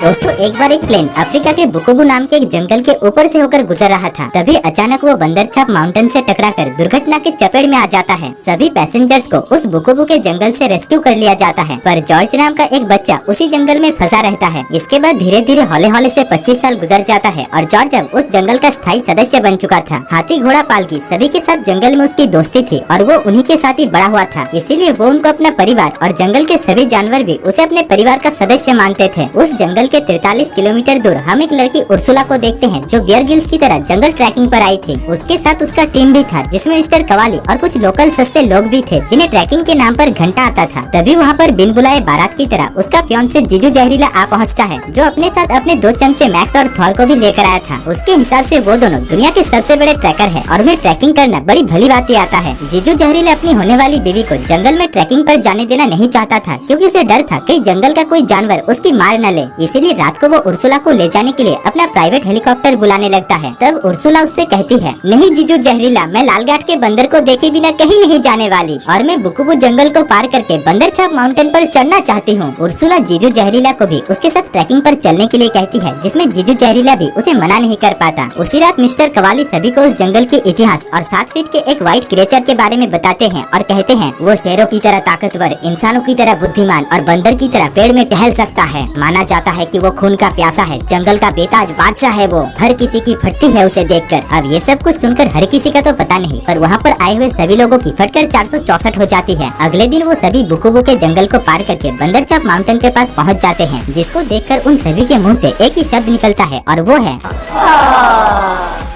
दोस्तों, एक बार एक प्लेन अफ्रीका के बुकुबू नाम के एक जंगल के ऊपर से होकर गुजर रहा था। तभी अचानक वो बंदरछाप माउंटेन से टकराकर दुर्घटना के चपेट में आ जाता है। सभी पैसेंजर्स को उस बुकुबू के जंगल से रेस्क्यू कर लिया जाता है, पर जॉर्ज नाम का एक बच्चा उसी जंगल में फंसा रहता है। इसके बाद धीरे धीरे हौले हौले से 25 साल गुजर जाता है और जॉर्ज अब उस जंगल का स्थायी सदस्य बन चुका था। हाथी, घोड़ा, पालकी सभी के साथ जंगल में उसकी दोस्ती थी और वो उन्हीं के साथ ही बड़ा हुआ था। इसीलिए वो उनको अपना परिवार और जंगल के सभी जानवर भी उसे अपने परिवार का सदस्य मानते थे। उस जंगल के 43 किलोमीटर दूर हम एक लड़की उर्सुला को देखते हैं, जो बियर गिल्स की तरह जंगल ट्रैकिंग पर आई थी। उसके साथ उसका टीम भी था, जिसमें मिस्टर कवाली और कुछ लोकल सस्ते लोग भी थे, जिन्हें ट्रैकिंग के नाम पर घंटा आता था। तभी वहाँ पर बिन बुलाए बारात की तरह उसका फियांसे जीजू जहरीला आ पहुँचता है, जो अपने साथ अपने 2 चमचे मैक्स और थॉर को भी लेकर आया था। उसके हिसाब से वो दोनों दुनिया के सबसे बड़े ट्रैकर है और उन्हें ट्रैकिंग करना बड़ी भली बात ही आता है। जीजू जहरीला अपनी होने वाली बीवी को जंगल में ट्रैकिंग पर जाने देना नहीं चाहता था, क्योंकि उसे डर था कि जंगल का कोई जानवर उसकी मार न ले। इसीलिए रात को वो उर्सुला को ले जाने के लिए अपना प्राइवेट हेलीकॉप्टर बुलाने लगता है। तब उर्सुला उससे कहती है, नहीं जीजू जहरीला, मैं लालघाट के बंदर को देखे बिना कहीं नहीं जाने वाली और मैं बुकुबू जंगल को पार करके बंदरछाप माउंटेन पर चढ़ना चाहती हूँ। उर्सुला जीजू जहरीला को भी उसके साथ ट्रैकिंग पर चलने के लिए कहती है, जिसमें जीजू जहरीला भी उसे मना नहीं कर पाता। उसी रात मिस्टर कवाली सभी को उस जंगल के इतिहास और 7 फीट के एक व्हाइट क्रिएचर के बारे में बताते हैं और कहते हैं, वो शेरों की तरह ताकतवर, इंसानों की तरह बुद्धिमान और बंदर की तरह पेड़ में टहल सकता है। माना जाता है कि वो खून का प्यासा है, जंगल का बेताज बादशाह है। वो हर किसी की फटती है उसे देखकर। अब ये सब कुछ सुनकर हर किसी का तो पता नहीं, पर वहाँ पर आए हुए सभी लोगों की फटकर 464 हो जाती है। अगले दिन वो सभी बुकुबू के जंगल को पार करके बंदरछाप माउंटेन के पास पहुँच जाते हैं, जिसको देखकर उन सभी के मुँह से एक ही शब्द निकलता है और वो है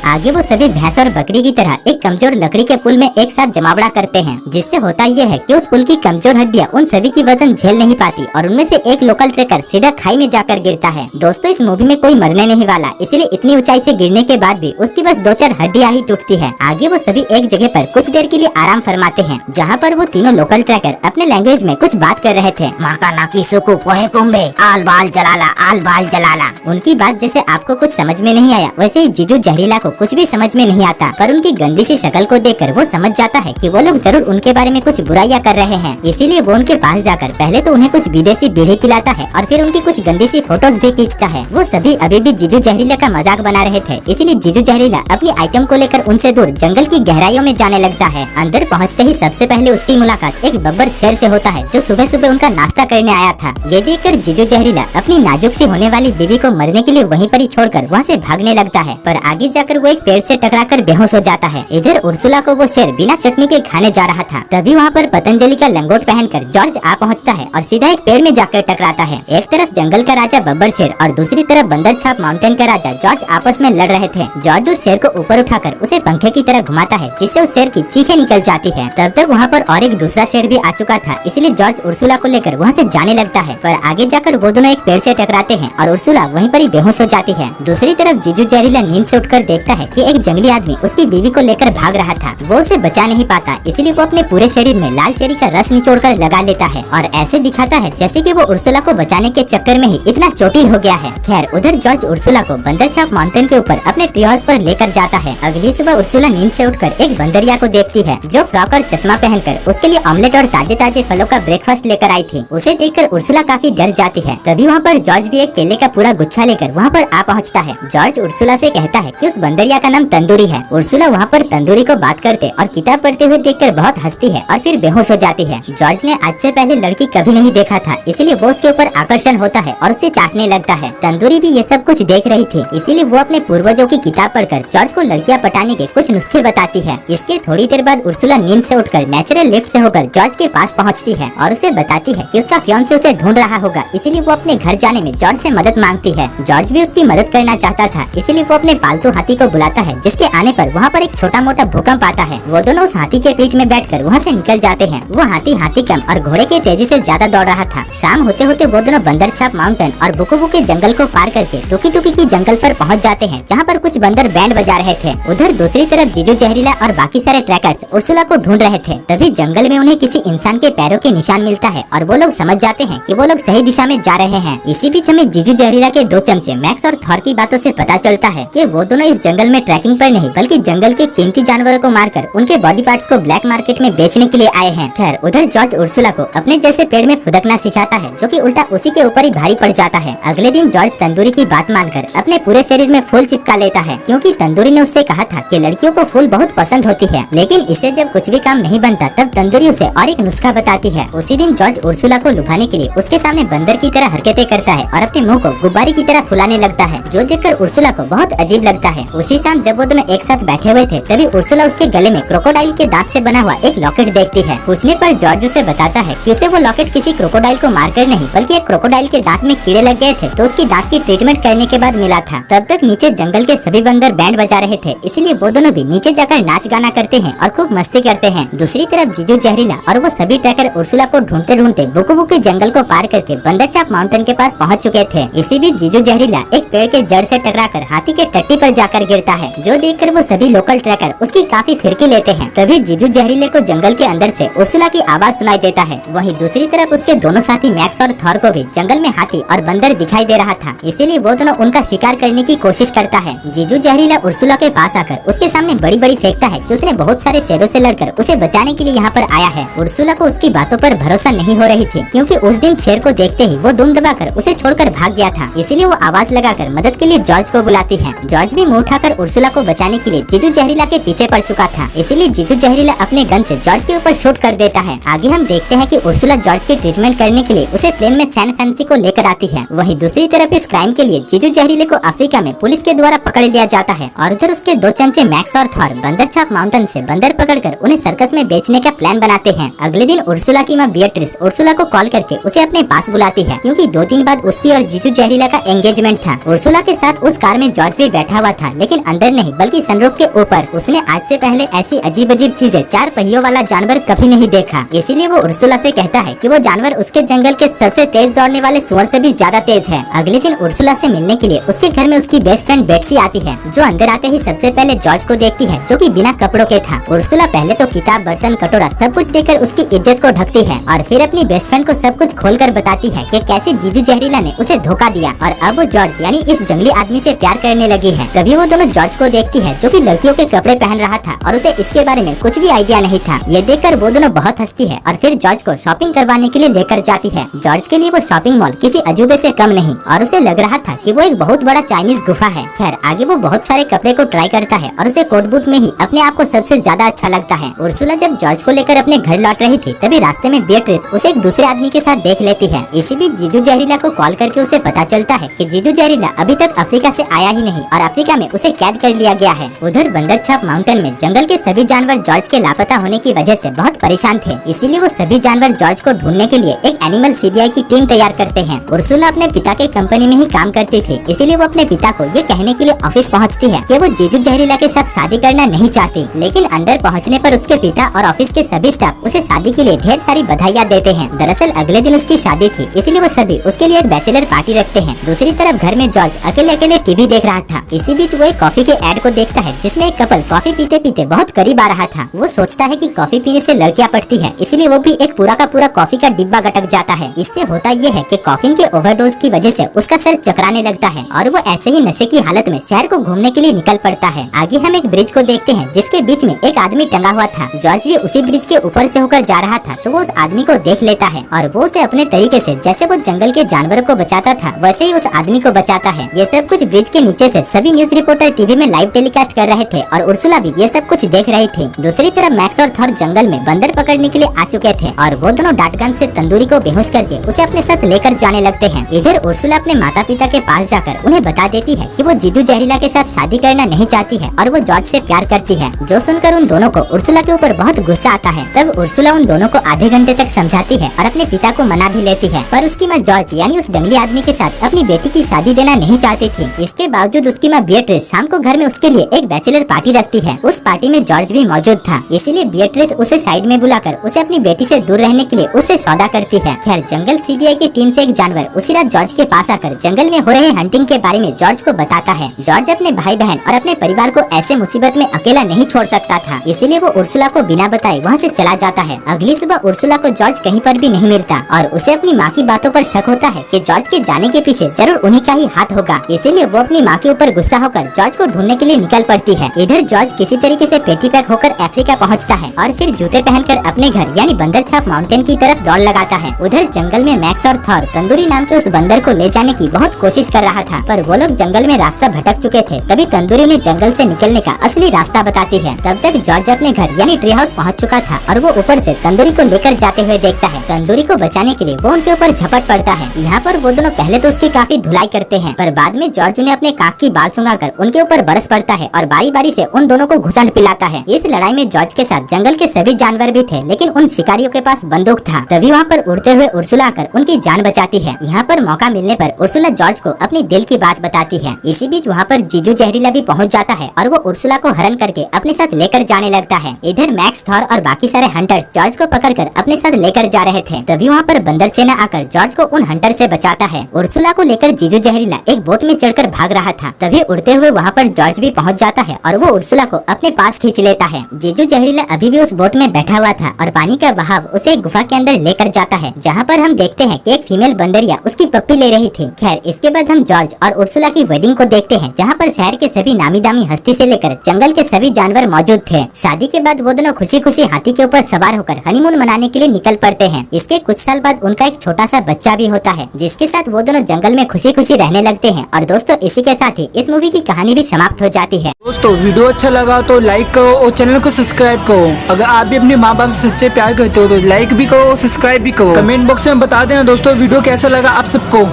आगे वो सभी भैंस और बकरी की तरह एक कमजोर लकड़ी के पुल में एक साथ जमावड़ा करते हैं, जिससे होता ये है कि उस पुल की कमजोर हड्डियां उन सभी की वजन झेल नहीं पाती और उनमें से एक लोकल ट्रेकर सीधा खाई में जाकर गिरता है। दोस्तों, इस मूवी में कोई मरने नहीं वाला, इसलिए इतनी ऊंचाई से गिरने के बाद भी उसकी बस 2-4 हड्डियां ही टूटती है। आगे वो सभी एक जगह पर कुछ देर के लिए आराम फरमाते हैं, जहाँ पर वो तीनों लोकल ट्रेकर अपने लैंग्वेज में कुछ बात कर रहे थे। माका नाकी सुकु पोहे कुंभे आल बाल जलाला, आल बाल जलाला। उनकी बात जैसे आपको कुछ समझ में नहीं आया, वैसे ही जीजू जहरीला को कुछ भी समझ में नहीं आता, पर उनकी गंदी सी शक्ल को देखकर वो समझ जाता है कि वो लोग जरूर उनके बारे में कुछ बुराइयां कर रहे हैं। इसीलिए वो उनके पास जाकर पहले तो उन्हें कुछ विदेशी बीड़ी पिलाता है और फिर उनकी कुछ गंदी सी फोटोज भी खींचता है। वो सभी अभी भी जीजू जहरीला का मजाक बना रहे थे, इसीलिए जीजू जहरीला अपनी आइटम को लेकर उनसे दूर जंगल की गहराइयों में जाने लगता है। अंदर पहुँचते ही सबसे पहले उसकी मुलाकात एक बब्बर शेर से होता है, जो सुबह सुबह उनका नाश्ता करने आया था। ये देखकर जीजू जहरीला अपनी नाजुक सी होने वाली बीवी को मरने के लिए वहीं पर ही छोड़कर वहाँ से भागने लगता है, पर आगे जाकर वो एक पेड़ से टकराकर बेहोश हो जाता है। इधर उर्सुला को वो शेर बिना चटनी के खाने जा रहा था। तभी वहाँ पर पतंजलि का लंगोट पहनकर जॉर्ज आ पहुँचता है और सीधा एक पेड़ में जाकर टकराता है। एक तरफ जंगल का राजा बब्बर शेर और दूसरी तरफ बंदरछाप माउंटेन का राजा जॉर्ज आपस में लड़ रहे थे। जॉर्ज उस शेर को ऊपर उठाकर उसे पंखे की तरह घुमाता है, जिससे उस शेर की चीखें निकल जाती है। तब तक वहाँ पर और एक दूसरा शेर भी आ चुका था, इसलिए जॉर्ज उर्सुला को लेकर वहाँ से जाने लगता है, पर आगे जाकर वो दोनों एक पेड़ से टकराते हैं और उर्सुला वहीं पर ही बेहोश हो जाती है। दूसरी तरफ जीजू जहरीला नींद से उठकर देखता है कि एक जंगली आदमी उसकी बीवी को लेकर भाग रहा था। वो उसे बचा नहीं पाता, इसीलिए वो अपने पूरे शरीर में लाल चेरी का रस निचोड़कर लगा लेता है और ऐसे दिखाता है जैसे कि वो उर्सुला को बचाने के चक्कर में ही इतना चोटिल हो गया है। खैर, उधर जॉर्ज उर्सुला को बंदरछाप माउंटेन के ऊपर अपने ट्री हाउस पर लेकर जाता है। अगली सुबह उर्सुला नींद से उठकर एक बंदरिया को देखती है, जो फ्रॉक और चश्मा पहनकर उसके लिए ऑमलेट और ताजे ताजे फलों का ब्रेकफास्ट लेकर आई थी। उसे देखकर उर्सुला काफी डर जाती है। तभी वहाँ पर जॉर्ज भी एक केले का पूरा गुच्छा लेकर वहाँ पर आ पहुँचता है। जॉर्ज उर्सुला से कहता है कि उस बंदरिया का नाम तंदूरी है। उर्सुला वहाँ पर तंदूरी को बात करते और किताब पढ़ते हुए देखकर बहुत हंसती है और फिर बेहोश हो जाती है। जॉर्ज ने आज से पहले लड़की कभी नहीं देखा था, इसीलिए वो उसके ऊपर आकर्षण होता है और उसे चाटने लगता है। तंदूरी भी ये सब कुछ देख रही थी, इसीलिए वो अपने पूर्वजों की किताब पढ़कर जॉर्ज को लड़कियां पटाने के कुछ नुस्खे बताती है। इसके थोड़ी देर बाद उर्सुला नींद से उठकर नेचुरल लिफ्ट से होकर जॉर्ज के पास पहुंचती है और उसे बताती है कि उसका फियांसे उसे ढूंढ रहा होगा, इसीलिए वो अपने घर जाने में जॉर्ज से मदद मांगती है। जॉर्ज भी उसकी मदद करना चाहता था, इसीलिए वो अपने पालतू हाथी को बुलाता है, जिसके आने पर वहाँ पर एक छोटा मोटा भूकंप आता है। वो दोनों उस हाथी के पीठ में बैठकर वहाँ से निकल जाते हैं। वो हाथी कम और घोड़े के तेजी से ज्यादा दौड़ रहा था। शाम होते होते वो दोनों बंदरछाप माउंटेन और बुकुबू के जंगल को पार करके टुकी टुकी की जंगल पर पहुँच जाते हैं, जहाँ पर कुछ बंदर बैंड बजा रहे थे। उधर दूसरी तरफ जीजू जहरीला और बाकी सारे ट्रैकर्स उर्सुला को ढूंढ रहे थे। तभी जंगल में उन्हें किसी इंसान के पैरों के निशान मिलता है और वो लोग समझ जाते हैं कि वो लोग सही दिशा में जा रहे हैं। इसी बीच हमें जीजू जहरीला के 2 चमचे मैक्स और थॉर की बातों से पता चलता है कि वो दोनों इस जंगल जंगल में ट्रैकिंग पर नहीं बल्कि जंगल के कीमती जानवरों को मारकर उनके बॉडी पार्ट्स को ब्लैक मार्केट में बेचने के लिए आए हैं। खैर उधर जॉर्ज उर्सुला को अपने जैसे पेड़ में फुदकना सिखाता है, जो कि उल्टा उसी के ऊपर ही भारी पड़ जाता है। अगले दिन जॉर्ज तंदूरी की बात मानकर अपने पूरे शरीर में फूल चिपका लेता है, क्योंकि तंदूरी ने उससे कहा था कि लड़कियों को फूल बहुत पसंद होती है। लेकिन इससे जब कुछ भी काम नहीं बनता तब तंदूरी उसे और एक नुस्खा बताती है। उसी दिन जॉर्ज उर्सुला को लुभाने के लिए उसके सामने बंदर की तरह हरकतें करता है और अपने मुंह को गुब्बारे की तरह फुलाने लगता है, जो देखकर उर्सुला को बहुत अजीब लगता है। उसी शाम जब वो दोनों एक साथ बैठे हुए थे तभी उर्सुला उसके गले में क्रोकोडाइल के दांत से बना हुआ एक लॉकेट देखती है। पूछने पर जॉर्ज उसे बताता है कि उसे वो लॉकेट किसी क्रोकोडाइल को मारकर नहीं बल्कि एक क्रोकोडाइल के दांत में कीड़े लग गए थे तो उसकी दांत की ट्रीटमेंट करने के बाद मिला था। तब तक नीचे जंगल के सभी बंदर बैंड बजा रहे थे, इसीलिए वो दोनों भी नीचे जाकर नाच गाना करते हैं और खूब मस्ती करते हैं। दूसरी तरफ जीजू जहरीला और वो सभी ट्रैकर उर्सुला को ढूंढते ढूंढते बुकु के जंगल को पार करके बंदरचाप माउंटेन के पास पहुंच चुके थे। इसी बीच जीजू जहरीला एक पेड़ के जड़ से टकराकर हाथी के टट्टी पर जाकर गिरता है, जो देखकर वो सभी लोकल ट्रैकर उसकी काफी फिरकी लेते हैं। तभी जीजू जहरीले को जंगल के अंदर से उर्सुला की आवाज सुनाई देता है। वहीं दूसरी तरफ उसके दोनों साथी मैक्स और थॉर को भी जंगल में हाथी और बंदर दिखाई दे रहा था, इसीलिए वो दोनों उनका शिकार करने की कोशिश करता है। जीजू जहरीला उर्सुला के पास आकर उसके सामने बड़ी बड़ी फेंकता है कि उसने बहुत सारे शेरों से लड़कर उसे बचाने के लिए यहाँ पर आया है। उर्सुला को उसकी बातों पर भरोसा नहीं हो रही थी, क्योंकि उस दिन शेर को देखते ही वो दुम दबाकर उसे छोड़कर भाग गया था, इसीलिए वो आवाज लगाकर मदद के लिए जॉर्ज को बुलाती है। जॉर्ज भी मुंह उठाकर उर्सुला को बचाने के लिए जीजू जहरीला के पीछे पड़ चुका था, इसीलिए जीजू जहरीला अपने गन से जॉर्ज के ऊपर शूट कर देता है। आगे हम देखते हैं कि उर्सुला जॉर्ज की ट्रीटमेंट करने के लिए उसे प्लेन में सैन फ्रांसिस्को लेकर आती है। वहीं दूसरी तरफ इस क्राइम के लिए जीजू जहरीले को अफ्रीका में पुलिस के द्वारा पकड़ लिया जाता है और उधर उसके दो चमचे मैक्स और थॉर बंदरचाप माउंटेन से बंदर पकड़कर उन्हें सर्कस में बेचने का प्लान बनाते हैं। अगले दिन उर्सुला की मां बिएट्रिस उर्सुला को कॉल करके उसे अपने पास बुलाती है, क्योंकि 2 दिन बाद उसकी और जीजू जहरीला का एंगेजमेंट था। उर्सुला के साथ उस कार में जॉर्ज भी बैठा हुआ था, लेकिन अंदर नहीं बल्कि सनरूफ के ऊपर। उसने आज से पहले ऐसी अजीब अजीब चीजें 4 पहियों वाला जानवर कभी नहीं देखा, इसीलिए वो उर्सुला से कहता है कि वो जानवर उसके जंगल के सबसे तेज दौड़ने वाले सुअर से भी ज्यादा तेज है। अगले दिन उर्सुला से मिलने के लिए उसके घर में उसकी बेस्ट फ्रेंड बेट्सी आती है, जो अंदर आते ही सबसे पहले जॉर्ज को देखती है, जो कि बिना कपड़ों के था। उर्सुला पहले तो किताब, बर्तन, कटोरा सब कुछ देकर उसकी इज्जत को ढकती है और फिर अपनी बेस्ट फ्रेंड को सब कुछ खोलकर बताती है कि कैसे जीजू जहरीला ने उसे धोखा दिया और अब वो जॉर्ज यानी इस जंगली आदमी से प्यार करने लगी है। तभी वो दोनों जॉर्ज को देखती है, जो कि लड़कियों के कपड़े पहन रहा था और उसे इसके बारे में कुछ भी आइडिया नहीं था। ये देखकर वो दोनों बहुत हंसती है और फिर जॉर्ज को शॉपिंग करवाने के लिए लेकर जाती है। जॉर्ज के लिए वो शॉपिंग मॉल किसी अजूबे से कम नहीं और उसे लग रहा था कि वो एक बहुत बड़ा चाइनीज गुफा है। खैर आगे वो बहुत सारे कपड़े को ट्राई करता है और उसे कोट बूट में ही अपने आप को सबसे ज्यादा अच्छा लगता है। उर्सुला जब जॉर्ज को लेकर अपने घर लौट रही थी तभी रास्ते में बिएट्रिस उसे एक दूसरे आदमी के साथ देख लेती है। इसी बीच जीजू जहरीला को कॉल करके उसे पता चलता है कि जीजू जहरीला अभी तक अफ्रीका से आया ही नहीं और अफ्रीका में उसे कैद कर लिया गया है। उधर बंदरछाप माउंटेन में जंगल के सभी जानवर जॉर्ज के लापता होने की वजह से बहुत परेशान थे, इसीलिए वो सभी जानवर जॉर्ज को ढूंढने के लिए एक एनिमल सीबीआई की टीम तैयार करते हैं। उर्सुला अपने पिता के कंपनी में ही काम करती थी, इसीलिए वो अपने पिता को ये कहने के लिए ऑफिस पहुंचती है कि वो जीजू जहरीला के साथ शादी करना नहीं चाहती। लेकिन अंदर पहुंचने पर उसके पिता और ऑफिस के सभी स्टाफ उसे शादी के लिए ढेर सारी बधाइयाँ देते हैं। दरअसल अगले दिन उसकी शादी थी, इसलिए वो सभी उसके लिए एक बैचलर पार्टी रखते हैं। दूसरी तरफ घर में जॉर्ज अकेले अकेले टीवी देख रहा था। इसी बीच वो एक कॉफी के एड को देखता है, जिसमें एक कपल कॉफी पीते पीते बहुत करीब आ रहा था। वो सोचता है कि कॉफी पीने से लड़कियां पटती है, इसलिए वो भी एक पूरा का पूरा कॉफी का डिब्बा गटक जाता है। इससे होता ये है कि कॉफीन के ओवरडोज की वजह से उसका सर चकराने लगता है और वो ऐसे ही नशे की हालत में शहर को घूमने के लिए निकल पड़ता है। आगे हम एक ब्रिज को देखते हैं, जिसके बीच में एक आदमी टंगा हुआ था। जॉर्ज भी उसी ब्रिज के ऊपर से होकर जा रहा था, तो वो उस आदमी को देख लेता है और वो उसे अपने तरीके से जैसे वो जंगल के जानवरों को बचाता था वैसे ही उस आदमी को बचाता है। ये सब कुछ ब्रिज के नीचे से सभी न्यूज रिपोर्टर टीवी में लाइव टेलीकास्ट कर रहे थे और उर्सुला भी ये सब कुछ देख रही थी। दूसरी तरफ मैक्स और थॉर जंगल में बंदर पकड़ने के लिए आ चुके थे और वो दोनों डाटगन से तंदूरी को बेहोश करके उसे अपने साथ लेकर जाने लगते हैं। इधर उर्सुला अपने माता पिता के पास जाकर उन्हें बता देती है कि वो जीजू जहरीला के साथ शादी करना नहीं चाहती है और वो जॉर्ज से प्यार करती है, जो सुनकर उन दोनों को उर्सुला के ऊपर बहुत गुस्सा आता है। तब उर्सुला उन दोनों को आधे घंटे तक समझाती है और अपने पिता को मना भी लेती है, पर उसकी माँ जॉर्ज यानी उस जंगली आदमी के साथ अपनी बेटी की शादी देना नहीं चाहती थी। इसके बावजूद उसकी माँ बिएट्रिस शाम को घर में उसके लिए एक बैचलर पार्टी रखती है। उस पार्टी में जॉर्ज भी मौजूद था, इसीलिए बिएट्रिस उसे साइड में बुलाकर उसे अपनी बेटी से दूर रहने के लिए उससे सौदा करती है। खैर जंगल सीबीआई की टीम से एक जानवर उसी रात जॉर्ज के पास आकर जंगल में हो रहे हंटिंग के बारे में जॉर्ज को बताता है। जॉर्ज अपने भाई बहन और अपने परिवार को ऐसे मुसीबत में अकेला नहीं छोड़ सकता था, इसीलिए वो उर्सुला को बिना बताए वहाँ से चला जाता है। अगली सुबह उर्सुला को जॉर्ज कहीं पर भी नहीं मिलता और उसे अपनी माँ की बातों पर शक होता है कि जॉर्ज के जाने के पीछे जरूर उन्हीं का ही हाथ होगा, इसीलिए वो अपनी माँ के ऊपर गुस्सा होकर जॉर्ज जॉर्ज को ढूंढने के लिए निकल पड़ती है। इधर जॉर्ज किसी तरीके से पेटी पैक होकर अफ्रीका पहुंचता है और फिर जूते पहनकर अपने घर यानी बंदर छाप माउंटेन की तरफ दौड़ लगाता है। उधर जंगल में मैक्स और थॉर तंदूरी नाम के उस बंदर को ले जाने की बहुत कोशिश कर रहा था, पर वो लोग जंगल में रास्ता भटक चुके थे। तभी तंदूरी उन्हें जंगल से निकलने का असली रास्ता बताती है। तब तक जॉर्ज अपने घर यानी ट्री हाउस पहुँच चुका था और वो ऊपर से तंदूरी को लेकर जाते हुए देखता है। तंदूरी को बचाने के लिए वो उनके ऊपर झपट पड़ता है। यहाँ पर वो दोनों पहले तो उसकी काफी धुलाई करते हैं, पर बाद में जॉर्ज उन्हें अपने काख की बाल सुंघाकर उनके ऊपर बरस पड़ता है और बारी बारी से उन दोनों को घुसंड पिलाता है। इस लड़ाई में जॉर्ज के साथ जंगल के सभी जानवर भी थे, लेकिन उन शिकारियों के पास बंदूक था। तभी वहाँ पर उड़ते हुए उर्सुला आकर उनकी जान बचाती है। यहाँ पर मौका मिलने पर उर्सुला जॉर्ज को अपनी दिल की बात बताती है। इसी बीच वहाँ पर जीजू जहरीला भी पहुँच जाता है और वो उर्सुला को हरण करके अपने साथ लेकर जाने लगता है। इधर मैक्स, थॉर और बाकी सारे हंटर्स जॉर्ज को पकड़कर अपने साथ लेकर जा रहे थे। तभी वहाँ पर बंदर सेना आकर जॉर्ज को उन हंटर से बचाता है। उर्सुला को लेकर जीजू जहरीला एक बोट में चढ़कर भाग रहा था। तभी उड़ते हुए वहाँ पर जॉर्ज भी पहुँच जाता है और वो उर्सुला को अपने पास खींच लेता है। जीजू जहरीला अभी भी उस बोट में बैठा हुआ था और पानी का बहाव उसे एक गुफा के अंदर लेकर जाता है, जहाँ पर हम देखते हैं कि एक फीमेल बंदरिया उसकी पप्पी ले रही थी। खैर, इसके बाद हम जॉर्ज और उर्सुला की वेडिंग को देखते हैं, जहाँ पर शहर के सभी नामी दामी हस्ती से लेकर जंगल के सभी जानवर मौजूद थे। शादी के बाद वो दोनों खुशी खुशी हाथी के ऊपर सवार होकर हनीमून मनाने के लिए निकल पड़ते हैं। इसके कुछ साल बाद उनका एक छोटा सा बच्चा भी होता है, जिसके साथ वो दोनों जंगल में खुशी खुशी रहने लगते हैं। और दोस्तों, इसी के साथ ही इस मूवी की कहानी भी समाप्त हो जाती है। दोस्तों, वीडियो अच्छा लगा तो लाइक करो और चैनल को सब्सक्राइब करो। अगर आप भी अपने माँ बाप से सच्चे प्यार करते हो तो लाइक भी करो, सब्सक्राइब भी करो। कमेंट बॉक्स में बता देना दोस्तों वीडियो कैसा लगा आप सबको।